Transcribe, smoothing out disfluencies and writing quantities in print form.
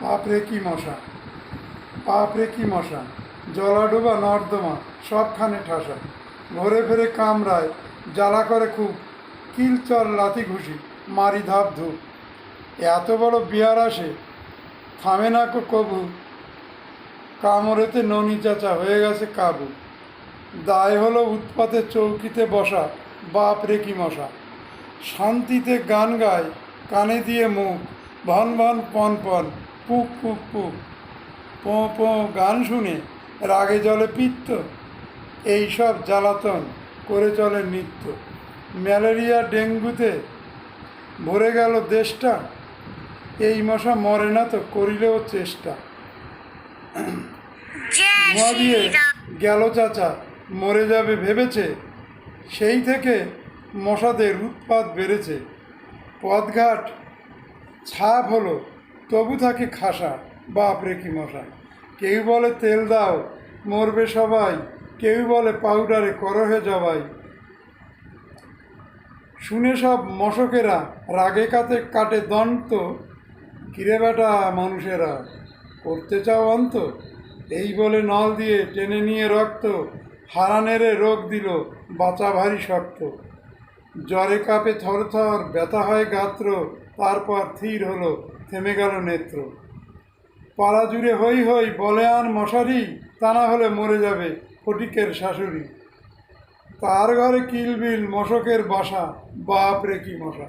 বাপরে কি মশা, বাপরে কি মশা, জলাডোবা নর্দমা সবখানে ঠাসা, ঘরে ফেরে কামড়ায়, জ্বালা করে খুব, কিলচর লাথি ঘুষি, মারি ধাপ ধূপ। এত বড় বিয়ার আসে, থামে না কবু, কামড়েতে ননি চাচা হয়ে গেছে কাবু। দায় হলো উৎপাতে চৌকিতে বসা, বাপরে কি মশা, শান্তিতে গান গায়, কানে দিয়ে মুখ, ভন ভন পন পন, পুক পুক পুক, পোঁ পোঁ গান শুনে রাগে জলে পিত্ত, এইসব জ্বালাতন করে চলে নিত্য। ম্যালেরিয়া ডেঙ্গুতে ভরে গেল দেশটা, এই মশা মরে না তো করিলেও চেষ্টা। ধোঁয়া দিয়ে গেল চাচা, মরে যাবে ভেবেছে, সেই থেকে মশাদের উৎপাত বেড়েছে। পথঘাট ছাপ হলো, তবু থাকে খাসা, বাপরে কি মশা। কেউ বলে তেল দাও, মরবে সবাই, কেউ বলে পাউডারে করহে জবাই। শুনে সব মশকেরা রাগে কাটে দন্ত, কিরে বেটা মানুষেরা করতে চাও অন্ত, এই বলে নল দিয়ে টেনে নিয়ে রক্ত, হারানেরে রোগ দিল, বাঁচা ভারী শক্ত। জ্বরে কাঁপে থরথর, ব্যথা হয় গাত্র, তারপর থির হলো, থেমে গেল নেত্র। পাড়া জুড়ে হই হই, বলে আন মশারি, তা না হলে মরে যাবে ফটিকের শাশুড়ি। তার ঘরে কিলবিল মশকের বাসা, বাপরে কি মশা।